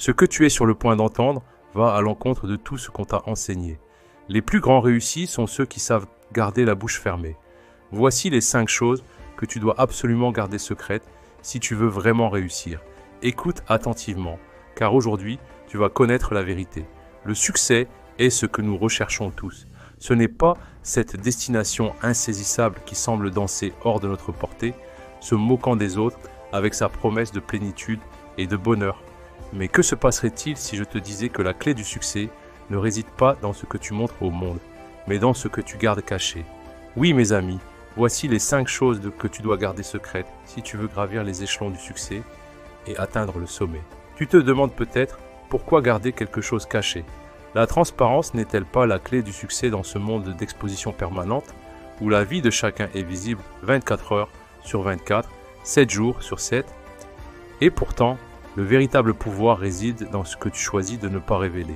Ce que tu es sur le point d'entendre va à l'encontre de tout ce qu'on t'a enseigné. Les plus grands réussis sont ceux qui savent garder la bouche fermée. Voici les 5 choses que tu dois absolument garder secrètes si tu veux vraiment réussir. Écoute attentivement, car aujourd'hui, tu vas connaître la vérité. Le succès est ce que nous recherchons tous. Ce n'est pas cette destination insaisissable qui semble danser hors de notre portée, se moquant des autres avec sa promesse de plénitude et de bonheur. Mais que se passerait-il si je te disais que la clé du succès ne réside pas dans ce que tu montres au monde, mais dans ce que tu gardes caché? Oui, mes amis, voici les 5 choses que tu dois garder secrètes si tu veux gravir les échelons du succès et atteindre le sommet. Tu te demandes peut-être pourquoi garder quelque chose caché. La transparence n'est-elle pas la clé du succès dans ce monde d'exposition permanente où la vie de chacun est visible 24 heures sur 24, 7 jours sur 7? Et pourtant, le véritable pouvoir réside dans ce que tu choisis de ne pas révéler.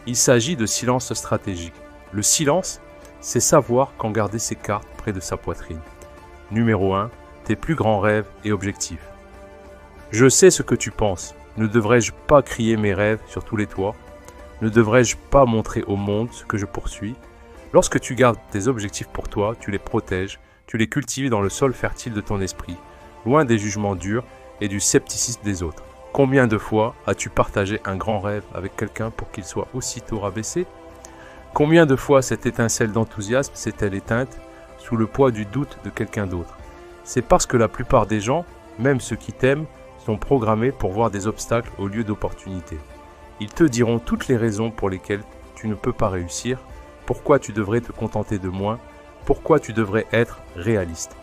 Il s'agit de silence stratégique. Le silence, c'est savoir quand garder ses cartes près de sa poitrine. Numéro 1, tes plus grands rêves et objectifs. Je sais ce que tu penses. Ne devrais-je pas crier mes rêves sur tous les toits? Ne devrais-je pas montrer au monde ce que je poursuis? Lorsque tu gardes tes objectifs pour toi, tu les protèges, tu les cultives dans le sol fertile de ton esprit, loin des jugements durs et du scepticisme des autres. Combien de fois as-tu partagé un grand rêve avec quelqu'un pour qu'il soit aussitôt rabaissé? Combien de fois cette étincelle d'enthousiasme s'est-elle éteinte sous le poids du doute de quelqu'un d'autre? C'est parce que la plupart des gens, même ceux qui t'aiment, sont programmés pour voir des obstacles au lieu d'opportunités. Ils te diront toutes les raisons pour lesquelles tu ne peux pas réussir, pourquoi tu devrais te contenter de moins, pourquoi tu devrais être réaliste.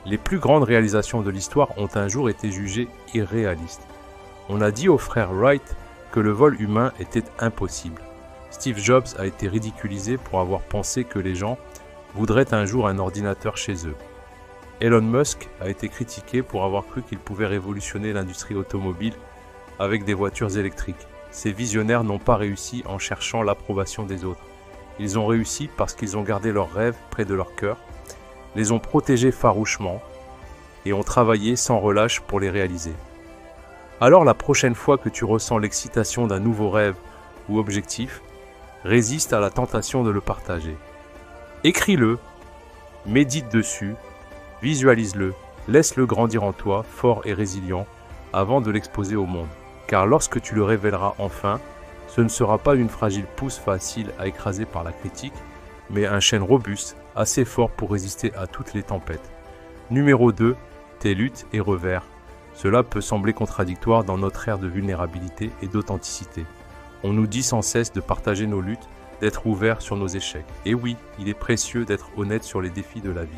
Les plus grandes réalisations de l'histoire ont un jour été jugées irréalistes. On a dit aux frères Wright que le vol humain était impossible. Steve Jobs a été ridiculisé pour avoir pensé que les gens voudraient un jour un ordinateur chez eux. Elon Musk a été critiqué pour avoir cru qu'il pouvait révolutionner l'industrie automobile avec des voitures électriques. Ces visionnaires n'ont pas réussi en cherchant l'approbation des autres. Ils ont réussi parce qu'ils ont gardé leurs rêves près de leur cœur, les ont protégés farouchement et ont travaillé sans relâche pour les réaliser. Alors la prochaine fois que tu ressens l'excitation d'un nouveau rêve ou objectif, résiste à la tentation de le partager. Écris-le, médite dessus, visualise-le, laisse-le grandir en toi, fort et résilient, avant de l'exposer au monde. Car lorsque tu le révéleras enfin, ce ne sera pas une fragile pousse facile à écraser par la critique, mais un chêne robuste, assez fort pour résister à toutes les tempêtes. Numéro 2, tes luttes et revers. Cela peut sembler contradictoire dans notre ère de vulnérabilité et d'authenticité. On nous dit sans cesse de partager nos luttes, d'être ouverts sur nos échecs. Et oui, il est précieux d'être honnête sur les défis de la vie.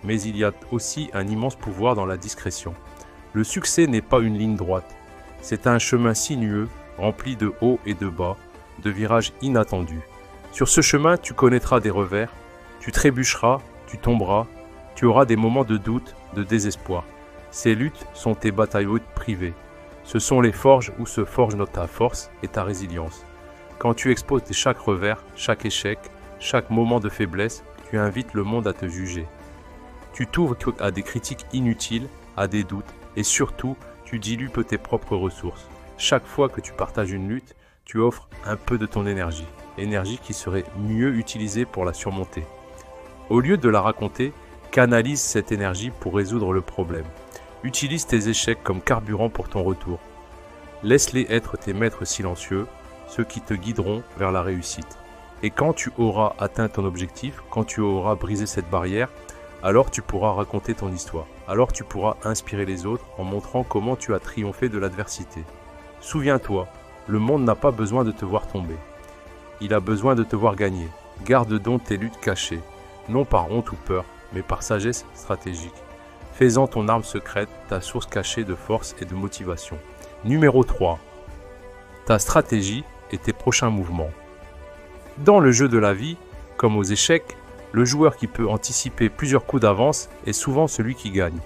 Mais il y a aussi un immense pouvoir dans la discrétion. Le succès n'est pas une ligne droite. C'est un chemin sinueux, rempli de hauts et de bas, de virages inattendus. Sur ce chemin, tu connaîtras des revers, tu trébucheras, tu tomberas, tu auras des moments de doute, de désespoir. Ces luttes sont tes batailles privées. Ce sont les forges où se forge ta force et ta résilience. Quand tu exposes chaque revers, chaque échec, chaque moment de faiblesse, tu invites le monde à te juger. Tu t'ouvres à des critiques inutiles, à des doutes, et surtout, tu dilues tes propres ressources. Chaque fois que tu partages une lutte, tu offres un peu de ton énergie qui serait mieux utilisée pour la surmonter. Au lieu de la raconter, canalise cette énergie pour résoudre le problème. Utilise tes échecs comme carburant pour ton retour. Laisse-les être tes maîtres silencieux, ceux qui te guideront vers la réussite. Et quand tu auras atteint ton objectif, quand tu auras brisé cette barrière, alors tu pourras raconter ton histoire. Alors tu pourras inspirer les autres en montrant comment tu as triomphé de l'adversité. Souviens-toi, le monde n'a pas besoin de te voir tomber. Il a besoin de te voir gagner. Garde donc tes luttes cachées, non par honte ou peur, mais par sagesse stratégique. Fais-en ton arme secrète, ta source cachée de force et de motivation. Numéro 3. Ta stratégie et tes prochains mouvements. Dans le jeu de la vie, comme aux échecs, le joueur qui peut anticiper plusieurs coups d'avance est souvent celui qui gagne.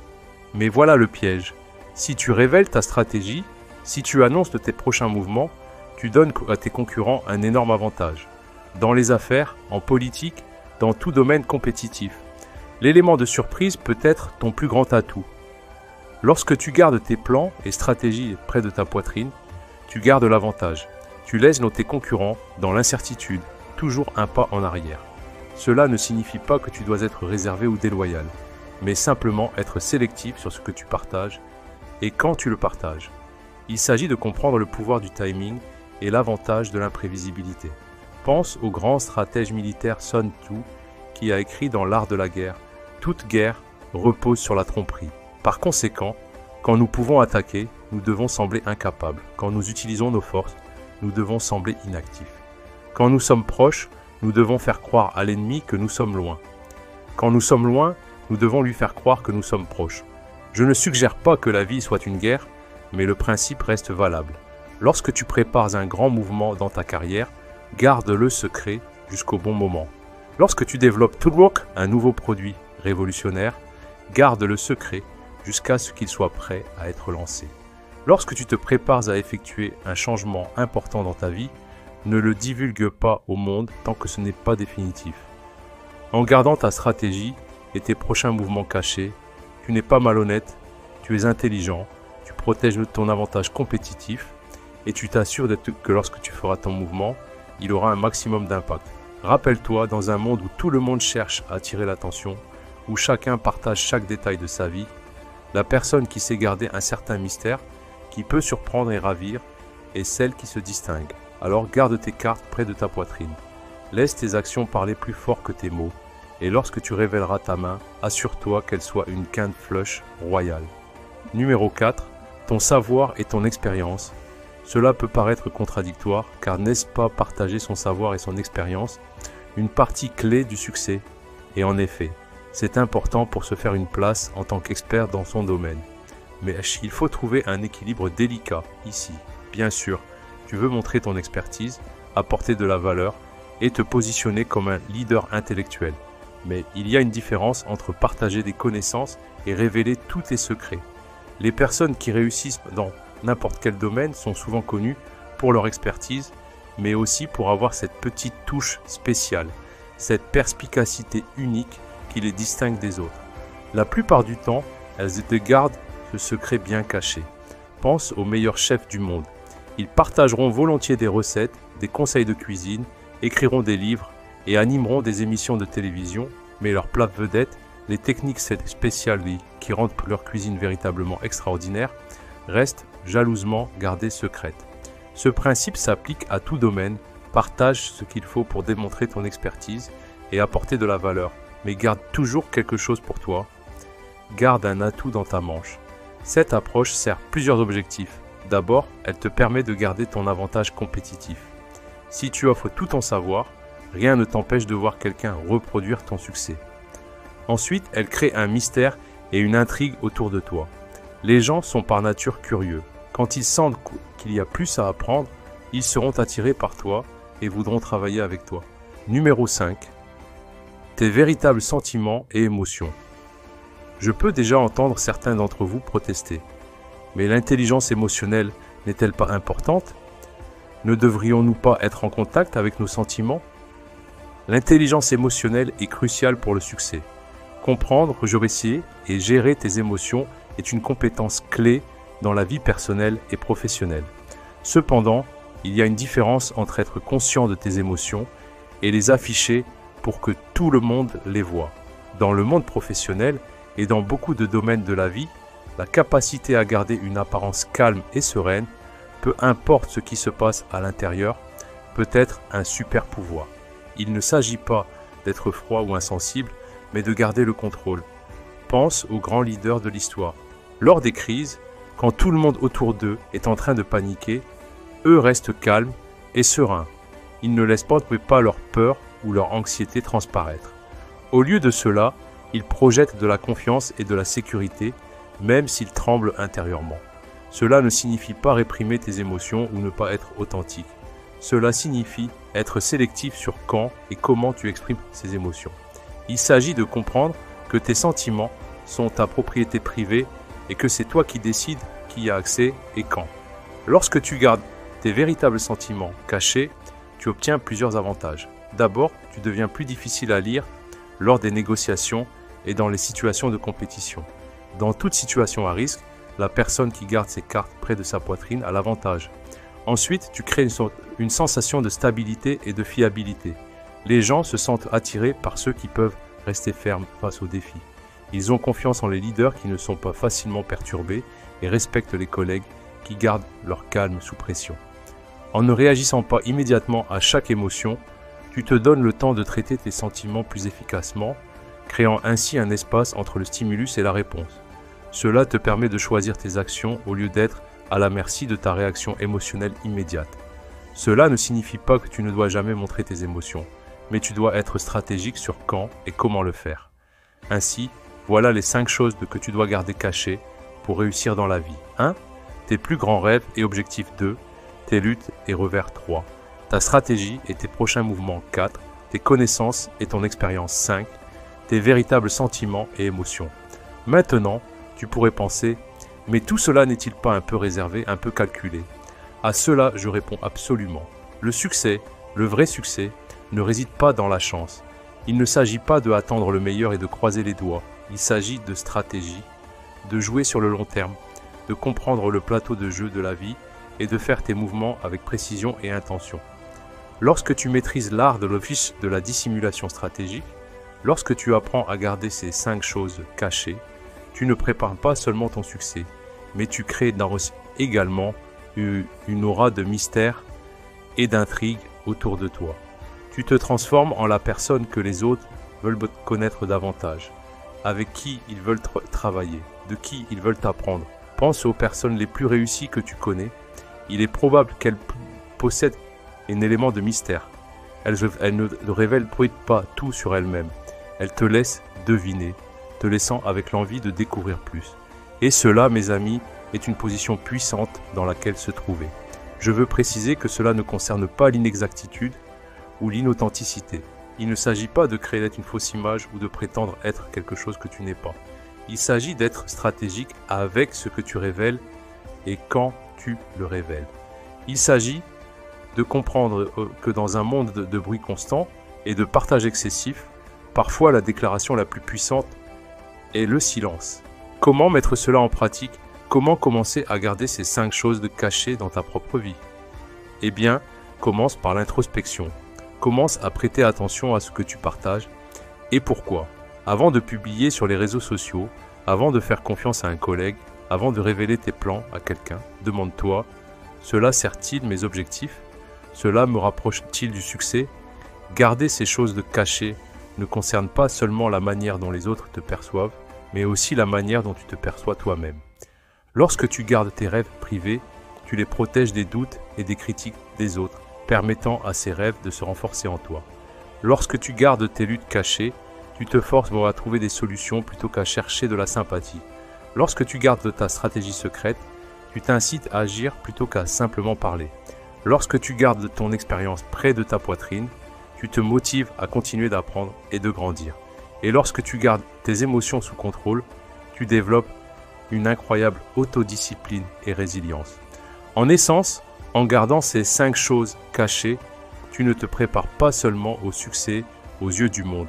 Mais voilà le piège. Si tu révèles ta stratégie, si tu annonces tes prochains mouvements, tu donnes à tes concurrents un énorme avantage. Dans les affaires, en politique, dans tout domaine compétitif. L'élément de surprise peut être ton plus grand atout. Lorsque tu gardes tes plans et stratégies près de ta poitrine, tu gardes l'avantage. Tu laisses tes concurrents dans l'incertitude, toujours un pas en arrière. Cela ne signifie pas que tu dois être réservé ou déloyal, mais simplement être sélectif sur ce que tu partages et quand tu le partages. Il s'agit de comprendre le pouvoir du timing et l'avantage de l'imprévisibilité. Pense au grand stratège militaire Sun Tzu qui a écrit dans L'Art de la guerre « Toute guerre repose sur la tromperie ». Par conséquent, quand nous pouvons attaquer, nous devons sembler incapables. Quand nous utilisons nos forces, nous devons sembler inactifs. Quand nous sommes proches, nous devons faire croire à l'ennemi que nous sommes loin. Quand nous sommes loin, nous devons lui faire croire que nous sommes proches. Je ne suggère pas que la vie soit une guerre, mais le principe reste valable. Lorsque tu prépares un grand mouvement dans ta carrière, garde-le secret jusqu'au bon moment. Lorsque tu développes Toolwork, un nouveau produit révolutionnaire, garde-le secret jusqu'à ce qu'il soit prêt à être lancé. Lorsque tu te prépares à effectuer un changement important dans ta vie, ne le divulgue pas au monde tant que ce n'est pas définitif. En gardant ta stratégie et tes prochains mouvements cachés, tu n'es pas malhonnête, tu es intelligent, tu protèges ton avantage compétitif et tu t'assures que lorsque tu feras ton mouvement, il aura un maximum d'impact. Rappelle-toi, dans un monde où tout le monde cherche à attirer l'attention, où chacun partage chaque détail de sa vie, la personne qui sait garder un certain mystère, qui peut surprendre et ravir, est celle qui se distingue. Alors garde tes cartes près de ta poitrine. Laisse tes actions parler plus fort que tes mots. Et lorsque tu révéleras ta main, assure-toi qu'elle soit une quinte flush royale. Numéro 4. Ton savoir et ton expérience. Cela peut paraître contradictoire, car n'est-ce pas partager son savoir et son expérience une partie clé du succès? Et en effet, c'est important pour se faire une place en tant qu'expert dans son domaine. Mais il faut trouver un équilibre délicat ici. Bien sûr, tu veux montrer ton expertise, apporter de la valeur et te positionner comme un leader intellectuel. Mais il y a une différence entre partager des connaissances et révéler tous tes secrets. Les personnes qui réussissent dans n'importe quel domaine sont souvent connues pour leur expertise, mais aussi pour avoir cette petite touche spéciale, cette perspicacité unique qui les distingue des autres. La plupart du temps, elles te gardent ce secret bien caché. Pense aux meilleurs chefs du monde. Ils partageront volontiers des recettes, des conseils de cuisine, écriront des livres et animeront des émissions de télévision, mais leur plat vedette, les techniques spéciales qui rendent leur cuisine véritablement extraordinaire, restent jalousement gardées secrètes. Ce principe s'applique à tout domaine. Partage ce qu'il faut pour démontrer ton expertise et apporter de la valeur, mais garde toujours quelque chose pour toi. Garde un atout dans ta manche. Cette approche sert plusieurs objectifs. D'abord, elle te permet de garder ton avantage compétitif. Si tu offres tout ton savoir, rien ne t'empêche de voir quelqu'un reproduire ton succès. Ensuite, elle crée un mystère et une intrigue autour de toi. Les gens sont par nature curieux. Quand ils sentent qu'il y a plus à apprendre, ils seront attirés par toi et voudront travailler avec toi. Numéro 5. Tes véritables sentiments et émotions. Je peux déjà entendre certains d'entre vous protester. Mais l'intelligence émotionnelle n'est-elle pas importante? Ne devrions-nous pas être en contact avec nos sentiments? L'intelligence émotionnelle est cruciale pour le succès. Comprendre, réussir et gérer tes émotions est une compétence clé dans la vie personnelle et professionnelle. Cependant, il y a une différence entre être conscient de tes émotions et les afficher pour que tout le monde les voie. Dans le monde professionnel et dans beaucoup de domaines de la vie, la capacité à garder une apparence calme et sereine, peu importe ce qui se passe à l'intérieur, peut être un super pouvoir. Il ne s'agit pas d'être froid ou insensible, mais de garder le contrôle. Pense aux grands leaders de l'histoire. Lors des crises, quand tout le monde autour d'eux est en train de paniquer, eux restent calmes et sereins. Ils ne laissent pas leur peur ou leur anxiété transparaître. Au lieu de cela, ils projettent de la confiance et de la sécurité, même s'ils tremblent intérieurement. Cela ne signifie pas réprimer tes émotions ou ne pas être authentique. Cela signifie être sélectif sur quand et comment tu exprimes ces émotions. Il s'agit de comprendre que tes sentiments sont ta propriété privée et que c'est toi qui décides qui y a accès et quand. Lorsque tu gardes tes véritables sentiments cachés, tu obtiens plusieurs avantages. D'abord, tu deviens plus difficile à lire lors des négociations et dans les situations de compétition. Dans toute situation à risque, la personne qui garde ses cartes près de sa poitrine a l'avantage. Ensuite, tu crées une sensation de stabilité et de fiabilité. Les gens se sentent attirés par ceux qui peuvent rester fermes face aux défis. Ils ont confiance en les leaders qui ne sont pas facilement perturbés et respectent les collègues qui gardent leur calme sous pression. En ne réagissant pas immédiatement à chaque émotion, tu te donnes le temps de traiter tes sentiments plus efficacement, créant ainsi un espace entre le stimulus et la réponse. Cela te permet de choisir tes actions au lieu d'être à la merci de ta réaction émotionnelle immédiate. Cela ne signifie pas que tu ne dois jamais montrer tes émotions, mais tu dois être stratégique sur quand et comment le faire. Ainsi, voilà les 5 choses que tu dois garder cachées pour réussir dans la vie. 1. Tes plus grands rêves et objectifs. 2. Tes luttes et revers. 3. Ta stratégie et tes prochains mouvements. 4. Tes connaissances et ton expérience. 5. Tes véritables sentiments et émotions. Maintenant, tu pourrais penser, mais tout cela n'est-il pas un peu réservé, un peu calculé? À cela, je réponds absolument. Le succès, le vrai succès, ne réside pas dans la chance. Il ne s'agit pas de attendre le meilleur et de croiser les doigts. Il s'agit de stratégie, de jouer sur le long terme, de comprendre le plateau de jeu de la vie et de faire tes mouvements avec précision et intention. Lorsque tu maîtrises l'art de l'office de la dissimulation stratégique, lorsque tu apprends à garder ces 5 choses cachées, tu ne prépares pas seulement ton succès, mais tu crées également une aura de mystère et d'intrigue autour de toi. Tu te transformes en la personne que les autres veulent connaître davantage, avec qui ils veulent travailler, de qui ils veulent apprendre. Pense aux personnes les plus réussies que tu connais. Il est probable qu'elles possèdent un élément de mystère. Elles ne révèlent pas tout sur elles-mêmes. Elles te laissent deviner, te laissant avec l'envie de découvrir plus. Et cela, mes amis, est une position puissante dans laquelle se trouver. Je veux préciser que cela ne concerne pas l'inexactitude ou l'inauthenticité. Il ne s'agit pas de créer une fausse image ou de prétendre être quelque chose que tu n'es pas. Il s'agit d'être stratégique avec ce que tu révèles et quand tu le révèles. Il s'agit de comprendre que dans un monde de bruit constant et de partage excessif, parfois la déclaration la plus puissante est le silence. Comment mettre cela en pratique? Comment commencer à garder ces 5 choses cachées dans ta propre vie? Eh bien, commence par l'introspection. Commence à prêter attention à ce que tu partages et pourquoi. Avant de publier sur les réseaux sociaux, avant de faire confiance à un collègue, avant de révéler tes plans à quelqu'un, demande-toi, cela sert-il mes objectifs? Cela me rapproche-t-il du succès? Garder ces choses cachées ne concerne pas seulement la manière dont les autres te perçoivent, mais aussi la manière dont tu te perçois toi-même. Lorsque tu gardes tes rêves privés, tu les protèges des doutes et des critiques des autres, permettant à ces rêves de se renforcer en toi. Lorsque tu gardes tes luttes cachées, tu te forces à trouver des solutions plutôt qu'à chercher de la sympathie. Lorsque tu gardes ta stratégie secrète, tu t'incites à agir plutôt qu'à simplement parler. Lorsque tu gardes ton expérience près de ta poitrine, tu te motives à continuer d'apprendre et de grandir. Et lorsque tu gardes tes émotions sous contrôle, tu développes une incroyable autodiscipline et résilience. En essence, en gardant ces 5 choses cachées, tu ne te prépares pas seulement au succès aux yeux du monde,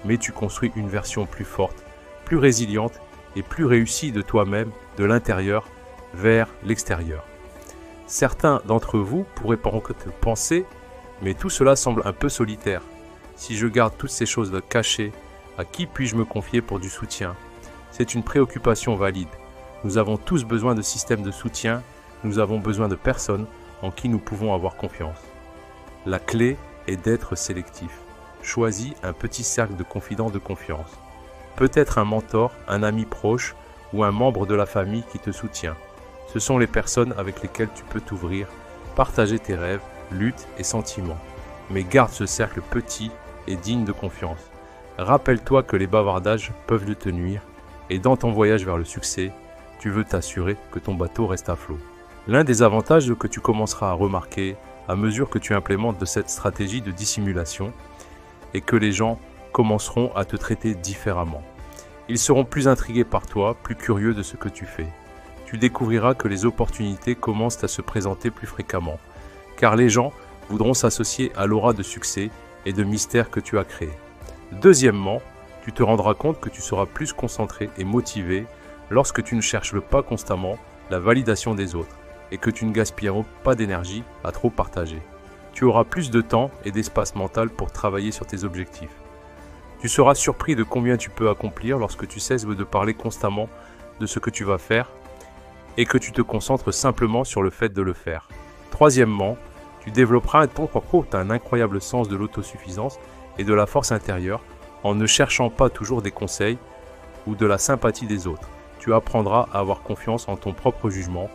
mais tu construis une version plus forte, plus résiliente et plus réussie de toi-même, de l'intérieur vers l'extérieur. Certains d'entre vous pourraient penser, mais tout cela semble un peu solitaire. Si je garde toutes ces choses cachées, à qui puis-je me confier pour du soutien? C'est une préoccupation valide. Nous avons tous besoin de systèmes de soutien, nous avons besoin de personnes en qui nous pouvons avoir confiance. La clé est d'être sélectif. Choisis un petit cercle de confidents de confiance. Peut-être un mentor, un ami proche ou un membre de la famille qui te soutient. Ce sont les personnes avec lesquelles tu peux t'ouvrir, partager tes rêves, luttes et sentiments. Mais garde ce cercle petit et digne de confiance. Rappelle-toi que les bavardages peuvent te nuire et dans ton voyage vers le succès, tu veux t'assurer que ton bateau reste à flot. L'un des avantages que tu commenceras à remarquer à mesure que tu implémentes de cette stratégie de dissimulation est que les gens commenceront à te traiter différemment. Ils seront plus intrigués par toi, plus curieux de ce que tu fais. Tu découvriras que les opportunités commencent à se présenter plus fréquemment, car les gens voudront s'associer à l'aura de succès et de mystère que tu as créé. Deuxièmement, tu te rendras compte que tu seras plus concentré et motivé lorsque tu ne cherches pas constamment la validation des autres, et que tu ne gaspilleras pas d'énergie à trop partager. Tu auras plus de temps et d'espace mental pour travailler sur tes objectifs. Tu seras surpris de combien tu peux accomplir lorsque tu cesses de parler constamment de ce que tu vas faire et que tu te concentres simplement sur le fait de le faire. Troisièmement, tu développeras un incroyable sens de l'autosuffisance et de la force intérieure en ne cherchant pas toujours des conseils ou de la sympathie des autres. Tu apprendras à avoir confiance en ton propre jugement,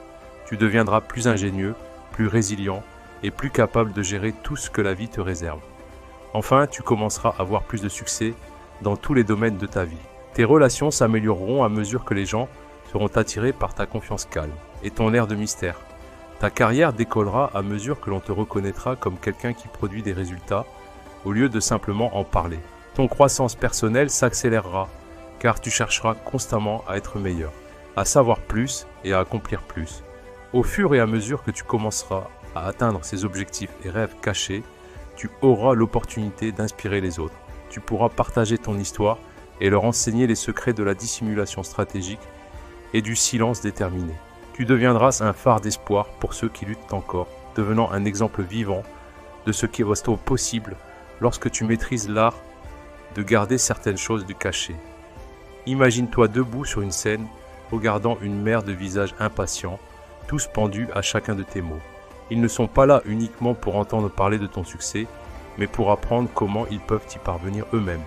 tu deviendras plus ingénieux, plus résilient et plus capable de gérer tout ce que la vie te réserve. Enfin, tu commenceras à avoir plus de succès dans tous les domaines de ta vie. Tes relations s'amélioreront à mesure que les gens seront attirés par ta confiance calme et ton air de mystère. Ta carrière décollera à mesure que l'on te reconnaîtra comme quelqu'un qui produit des résultats au lieu de simplement en parler. Ton croissance personnelle s'accélérera car tu chercheras constamment à être meilleur, à savoir plus et à accomplir plus. Au fur et à mesure que tu commenceras à atteindre ces objectifs et rêves cachés, tu auras l'opportunité d'inspirer les autres. Tu pourras partager ton histoire et leur enseigner les secrets de la dissimulation stratégique et du silence déterminé. Tu deviendras un phare d'espoir pour ceux qui luttent encore, devenant un exemple vivant de ce qui est possible lorsque tu maîtrises l'art de garder certaines choses du cachet. Imagine-toi debout sur une scène, regardant une mer de visages impatients, tous pendus à chacun de tes mots. Ils ne sont pas là uniquement pour entendre parler de ton succès, mais pour apprendre comment ils peuvent y parvenir eux-mêmes.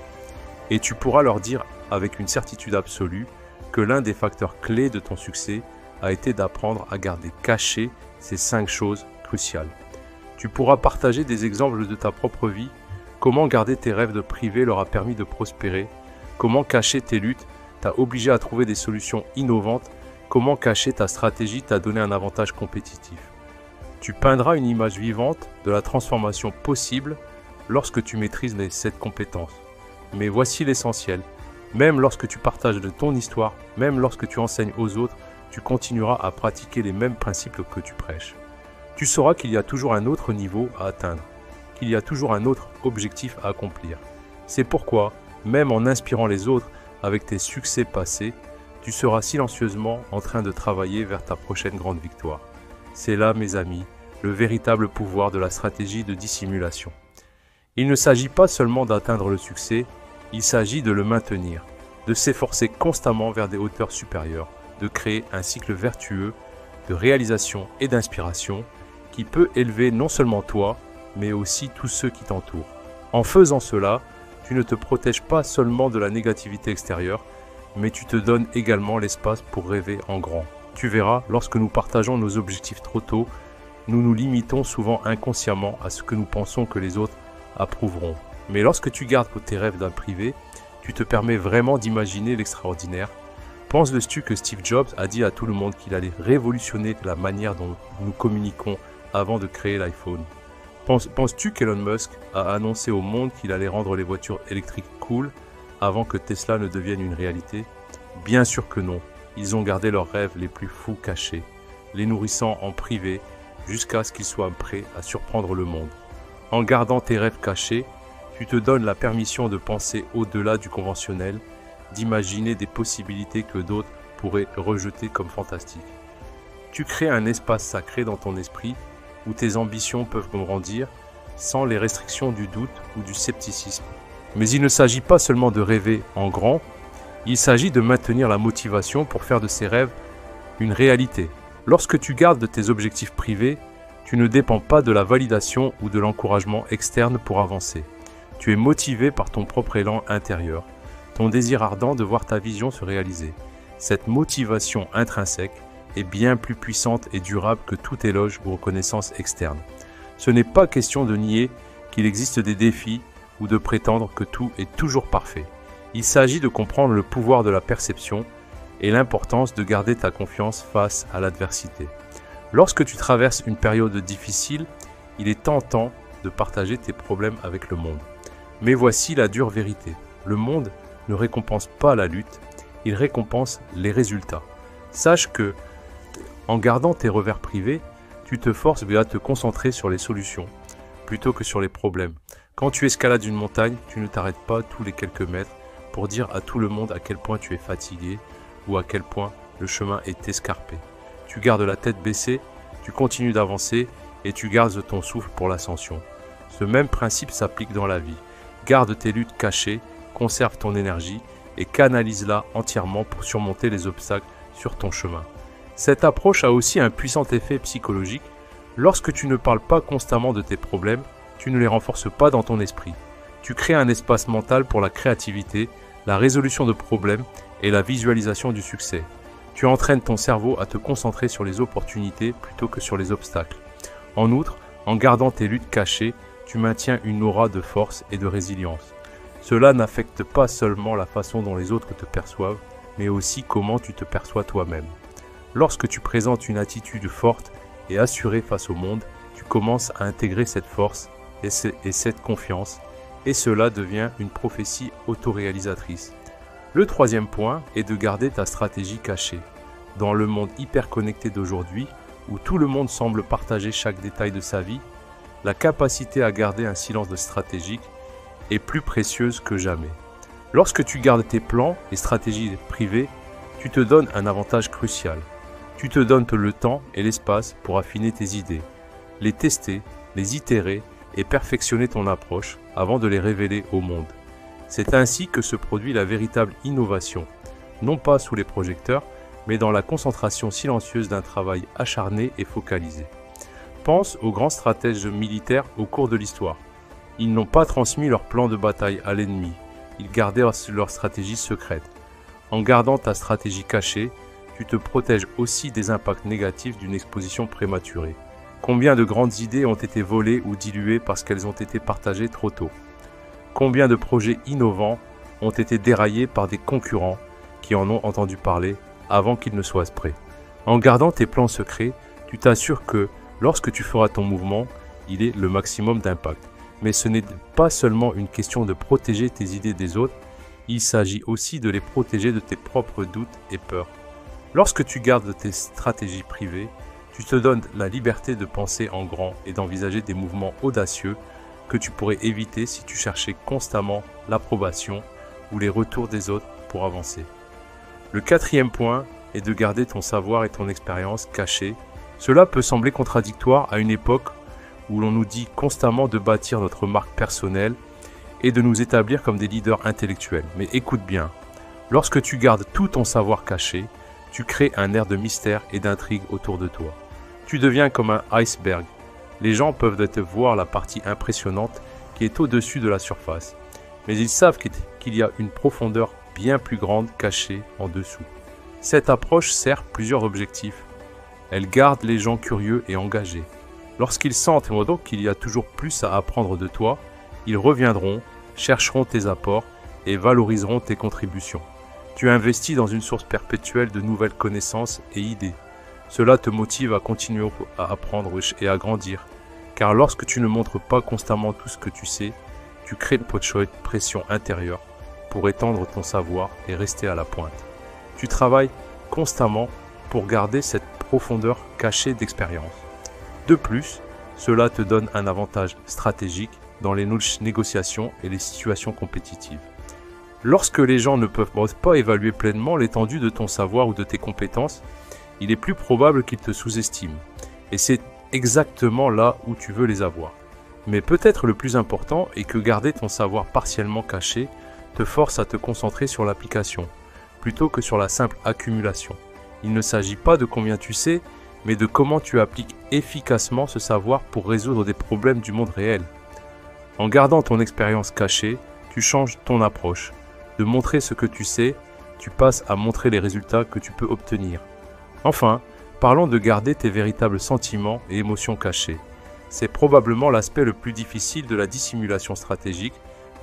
Et tu pourras leur dire avec une certitude absolue que l'un des facteurs clés de ton succès a été d'apprendre à garder cachées ces 5 choses cruciales. Tu pourras partager des exemples de ta propre vie, comment garder tes rêves de privé leur a permis de prospérer, comment cacher tes luttes t'a obligé à trouver des solutions innovantes, comment cacher ta stratégie t'a donné un avantage compétitif. Tu peindras une image vivante de la transformation possible lorsque tu maîtrises cette compétence. Mais voici l'essentiel. Même lorsque tu partages de ton histoire, même lorsque tu enseignes aux autres, tu continueras à pratiquer les mêmes principes que tu prêches. Tu sauras qu'il y a toujours un autre niveau à atteindre, qu'il y a toujours un autre objectif à accomplir. C'est pourquoi, même en inspirant les autres avec tes succès passés, tu seras silencieusement en train de travailler vers ta prochaine grande victoire. C'est là, mes amis, le véritable pouvoir de la stratégie de dissimulation. Il ne s'agit pas seulement d'atteindre le succès, il s'agit de le maintenir, de s'efforcer constamment vers des hauteurs supérieures, de créer un cycle vertueux de réalisation et d'inspiration qui peut élever non seulement toi, mais aussi tous ceux qui t'entourent. En faisant cela, tu ne te protèges pas seulement de la négativité extérieure, mais tu te donnes également l'espace pour rêver en grand. Tu verras, lorsque nous partageons nos objectifs trop tôt, nous nous limitons souvent inconsciemment à ce que nous pensons que les autres approuveront. Mais lorsque tu gardes tes rêves d'un privé, tu te permets vraiment d'imaginer l'extraordinaire. Penses-tu que Steve Jobs a dit à tout le monde qu'il allait révolutionner la manière dont nous communiquons avant de créer l'iPhone? Penses-tu qu'Elon Musk a annoncé au monde qu'il allait rendre les voitures électriques cool avant que Tesla ne devienne une réalité? Bien sûr que non. Ils ont gardé leurs rêves les plus fous cachés, les nourrissant en privé jusqu'à ce qu'ils soient prêts à surprendre le monde. En gardant tes rêves cachés, tu te donnes la permission de penser au-delà du conventionnel, d'imaginer des possibilités que d'autres pourraient rejeter comme fantastiques. Tu crées un espace sacré dans ton esprit où tes ambitions peuvent grandir sans les restrictions du doute ou du scepticisme. Mais il ne s'agit pas seulement de rêver en grand, il s'agit de maintenir la motivation pour faire de ces rêves une réalité. Lorsque tu gardes tes objectifs privés, tu ne dépends pas de la validation ou de l'encouragement externe pour avancer. Tu es motivé par ton propre élan intérieur, ton désir ardent de voir ta vision se réaliser. Cette motivation intrinsèque est bien plus puissante et durable que tout éloge ou reconnaissance externe. Ce n'est pas question de nier qu'il existe des défis ou de prétendre que tout est toujours parfait. Il s'agit de comprendre le pouvoir de la perception et l'importance de garder ta confiance face à l'adversité. Lorsque tu traverses une période difficile, il est tentant de partager tes problèmes avec le monde. Mais voici la dure vérité. Le monde ne récompense pas la lutte, il récompense les résultats. Sache que, en gardant tes revers privés, tu te forces à te concentrer sur les solutions, plutôt que sur les problèmes. Quand tu escalades une montagne, tu ne t'arrêtes pas tous les quelques mètres pour dire à tout le monde à quel point tu es fatigué ou à quel point le chemin est escarpé. Tu gardes la tête baissée, tu continues d'avancer et tu gardes ton souffle pour l'ascension. Ce même principe s'applique dans la vie. Garde tes luttes cachées, conserve ton énergie et canalise-la entièrement pour surmonter les obstacles sur ton chemin. Cette approche a aussi un puissant effet psychologique. Lorsque tu ne parles pas constamment de tes problèmes, tu ne les renforces pas dans ton esprit. Tu crées un espace mental pour la créativité, la résolution de problèmes et la visualisation du succès. Tu entraînes ton cerveau à te concentrer sur les opportunités plutôt que sur les obstacles. En outre, en gardant tes luttes cachées, tu maintiens une aura de force et de résilience. Cela n'affecte pas seulement la façon dont les autres te perçoivent, mais aussi comment tu te perçois toi-même. Lorsque tu présentes une attitude forte et assurée face au monde, tu commences à intégrer cette force et cette confiance, et cela devient une prophétie autoréalisatrice. Le troisième point est de garder ta stratégie cachée. Dans le monde hyper connecté d'aujourd'hui, où tout le monde semble partager chaque détail de sa vie, la capacité à garder un silence stratégique est plus précieuse que jamais. Lorsque tu gardes tes plans et stratégies privées, tu te donnes un avantage crucial. Tu te donnes le temps et l'espace pour affiner tes idées, les tester, les itérer et perfectionner ton approche avant de les révéler au monde. C'est ainsi que se produit la véritable innovation, non pas sous les projecteurs, mais dans la concentration silencieuse d'un travail acharné et focalisé. Pense aux grands stratèges militaires au cours de l'histoire. Ils n'ont pas transmis leur plan de bataille à l'ennemi, ils gardaient leur stratégie secrète. En gardant ta stratégie cachée, tu te protèges aussi des impacts négatifs d'une exposition prématurée. Combien de grandes idées ont été volées ou diluées parce qu'elles ont été partagées trop tôt? Combien de projets innovants ont été déraillés par des concurrents qui en ont entendu parler avant qu'ils ne soient prêts? En gardant tes plans secrets, tu t'assures que, lorsque tu feras ton mouvement, il ait le maximum d'impact. Mais ce n'est pas seulement une question de protéger tes idées des autres, il s'agit aussi de les protéger de tes propres doutes et peurs. Lorsque tu gardes tes stratégies privées, tu te donnes la liberté de penser en grand et d'envisager des mouvements audacieux que tu pourrais éviter si tu cherchais constamment l'approbation ou les retours des autres pour avancer. Le quatrième point est de garder ton savoir et ton expérience cachés. Cela peut sembler contradictoire à une époque où l'on nous dit constamment de bâtir notre marque personnelle et de nous établir comme des leaders intellectuels. Mais écoute bien, lorsque tu gardes tout ton savoir caché, tu crées un air de mystère et d'intrigue autour de toi. Tu deviens comme un iceberg. Les gens peuvent te voir la partie impressionnante qui est au-dessus de la surface, mais ils savent qu'il y a une profondeur bien plus grande cachée en dessous. Cette approche sert plusieurs objectifs. Elle garde les gens curieux et engagés. Lorsqu'ils sentent donc qu'il y a toujours plus à apprendre de toi, ils reviendront, chercheront tes apports et valoriseront tes contributions. Tu investis dans une source perpétuelle de nouvelles connaissances et idées. Cela te motive à continuer à apprendre et à grandir, car lorsque tu ne montres pas constamment tout ce que tu sais, tu crées une pression intérieure pour étendre ton savoir et rester à la pointe. Tu travailles constamment pour garder cette profondeur cachée d'expérience. De plus, cela te donne un avantage stratégique dans les négociations et les situations compétitives. Lorsque les gens ne peuvent pas évaluer pleinement l'étendue de ton savoir ou de tes compétences, il est plus probable qu'ils te sous-estiment. Et c'est exactement là où tu veux les avoir. Mais peut-être le plus important est que garder ton savoir partiellement caché te force à te concentrer sur l'application, plutôt que sur la simple accumulation. Il ne s'agit pas de combien tu sais, mais de comment tu appliques efficacement ce savoir pour résoudre des problèmes du monde réel. En gardant ton expérience cachée, tu changes ton approche. De montrer ce que tu sais, tu passes à montrer les résultats que tu peux obtenir. Enfin, parlons de garder tes véritables sentiments et émotions cachés. C'est probablement l'aspect le plus difficile de la dissimulation stratégique,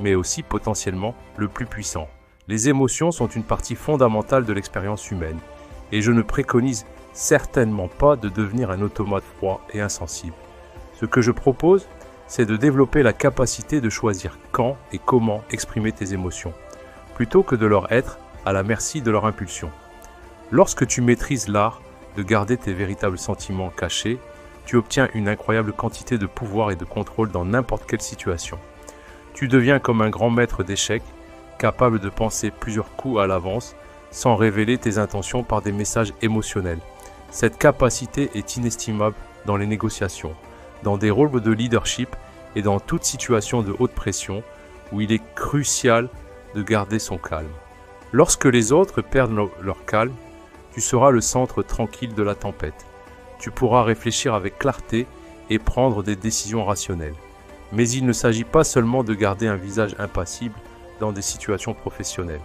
mais aussi potentiellement le plus puissant. Les émotions sont une partie fondamentale de l'expérience humaine, et je ne préconise certainement pas de devenir un automate froid et insensible. Ce que je propose, c'est de développer la capacité de choisir quand et comment exprimer tes émotions, plutôt que de leur être à la merci de leur impulsion. Lorsque tu maîtrises l'art de garder tes véritables sentiments cachés, tu obtiens une incroyable quantité de pouvoir et de contrôle dans n'importe quelle situation. Tu deviens comme un grand maître d'échecs, capable de penser plusieurs coups à l'avance, sans révéler tes intentions par des messages émotionnels. Cette capacité est inestimable dans les négociations, dans des rôles de leadership et dans toute situation de haute pression où il est crucial de garder son calme. Lorsque les autres perdent leur calme, tu seras le centre tranquille de la tempête. Tu pourras réfléchir avec clarté et prendre des décisions rationnelles. Mais il ne s'agit pas seulement de garder un visage impassible dans des situations professionnelles.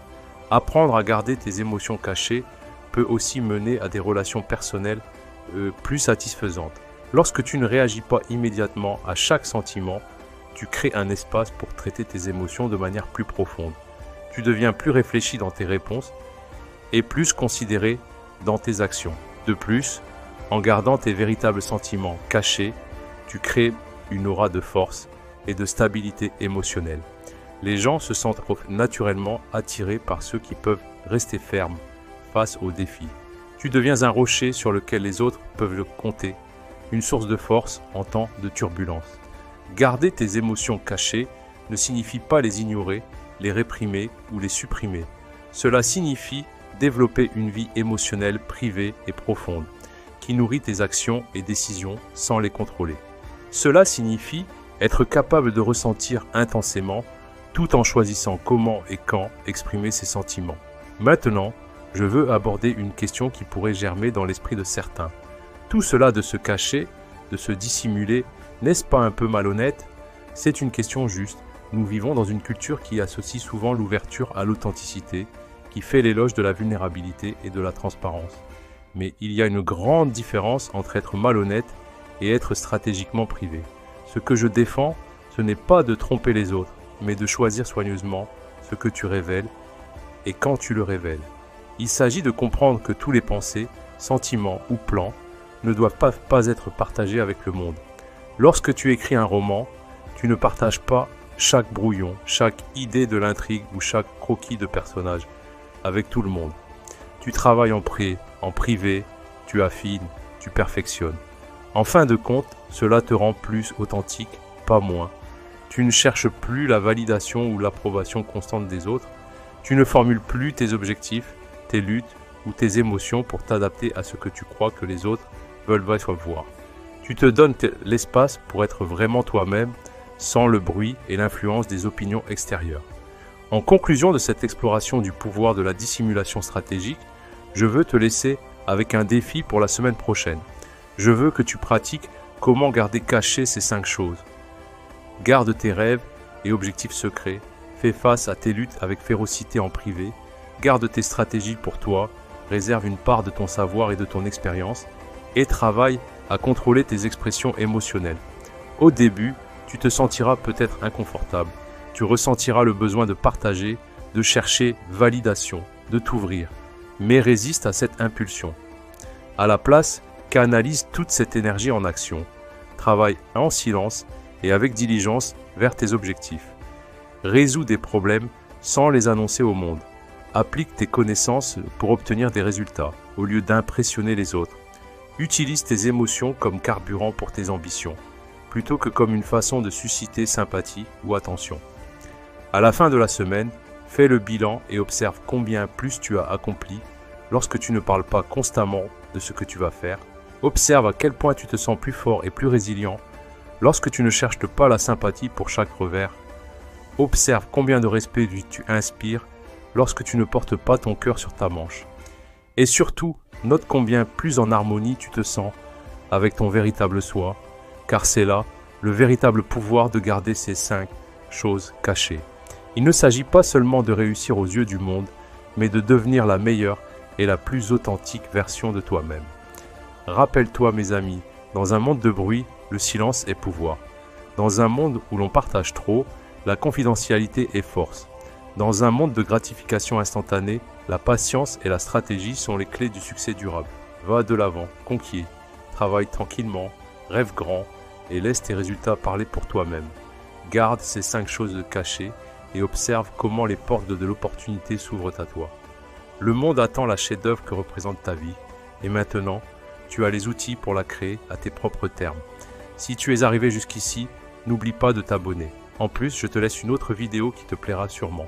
Apprendre à garder tes émotions cachées peut aussi mener à des relations personnelles plus satisfaisantes. Lorsque tu ne réagis pas immédiatement à chaque sentiment, tu crées un espace pour traiter tes émotions de manière plus profonde. Tu deviens plus réfléchi dans tes réponses et plus considéré dans tes actions. De plus, en gardant tes véritables sentiments cachés, tu crées une aura de force et de stabilité émotionnelle. Les gens se sentent naturellement attirés par ceux qui peuvent rester fermes face aux défis. Tu deviens un rocher sur lequel les autres peuvent compter, une source de force en temps de turbulence. Garder tes émotions cachées ne signifie pas les ignorer, les réprimer ou les supprimer. Cela signifie développer une vie émotionnelle privée et profonde, qui nourrit tes actions et décisions sans les contrôler. Cela signifie être capable de ressentir intensément, tout en choisissant comment et quand exprimer ses sentiments. Maintenant, je veux aborder une question qui pourrait germer dans l'esprit de certains. Tout cela de se cacher, de se dissimuler, n'est-ce pas un peu malhonnête? C'est une question juste. Nous vivons dans une culture qui associe souvent l'ouverture à l'authenticité, qui fait l'éloge de la vulnérabilité et de la transparence. Mais il y a une grande différence entre être malhonnête et être stratégiquement privé. Ce que je défends, ce n'est pas de tromper les autres, mais de choisir soigneusement ce que tu révèles et quand tu le révèles. Il s'agit de comprendre que tous les pensées, sentiments ou plans ne doivent pas être partagés avec le monde. Lorsque tu écris un roman, tu ne partages pas chaque brouillon, chaque idée de l'intrigue ou chaque croquis de personnage avec tout le monde. Tu travailles en privé, tu affines, tu perfectionnes. En fin de compte, cela te rend plus authentique, pas moins. Tu ne cherches plus la validation ou l'approbation constante des autres. Tu ne formules plus tes objectifs, tes luttes ou tes émotions pour t'adapter à ce que tu crois que les autres veulent voir. Tu te donnes l'espace pour être vraiment toi-même, sans le bruit et l'influence des opinions extérieures. En conclusion de cette exploration du pouvoir de la dissimulation stratégique, je veux te laisser avec un défi pour la semaine prochaine. Je veux que tu pratiques comment garder cachées ces 5 choses. Garde tes rêves et objectifs secrets, fais face à tes luttes avec férocité en privé, garde tes stratégies pour toi, réserve une part de ton savoir et de ton expérience, et travaille à contrôler tes expressions émotionnelles. Au début, tu te sentiras peut-être inconfortable. Tu ressentiras le besoin de partager, de chercher validation, de t'ouvrir. Mais résiste à cette impulsion. À la place, canalise toute cette énergie en action. Travaille en silence et avec diligence vers tes objectifs. Résous des problèmes sans les annoncer au monde. Applique tes connaissances pour obtenir des résultats, au lieu d'impressionner les autres. Utilise tes émotions comme carburant pour tes ambitions, plutôt que comme une façon de susciter sympathie ou attention. À la fin de la semaine, fais le bilan et observe combien plus tu as accompli lorsque tu ne parles pas constamment de ce que tu vas faire. Observe à quel point tu te sens plus fort et plus résilient lorsque tu ne cherches pas la sympathie pour chaque revers. Observe combien de respect tu inspires lorsque tu ne portes pas ton cœur sur ta manche. Et surtout, note combien plus en harmonie tu te sens avec ton véritable soi, car c'est là le véritable pouvoir de garder ces 5 choses cachées. Il ne s'agit pas seulement de réussir aux yeux du monde, mais de devenir la meilleure et la plus authentique version de toi-même. Rappelle-toi, mes amis, dans un monde de bruit, le silence est pouvoir. Dans un monde où l'on partage trop, la confidentialité est force. Dans un monde de gratification instantanée, la patience et la stratégie sont les clés du succès durable. Va de l'avant, conquiers, travaille tranquillement, rêve grand et laisse tes résultats parler pour toi-même. Garde ces 5 choses cachées et observe comment les portes de l'opportunité s'ouvrent à toi. Le monde attend la chef-d'œuvre que représente ta vie et maintenant, tu as les outils pour la créer à tes propres termes. Si tu es arrivé jusqu'ici, n'oublie pas de t'abonner. En plus, je te laisse une autre vidéo qui te plaira sûrement.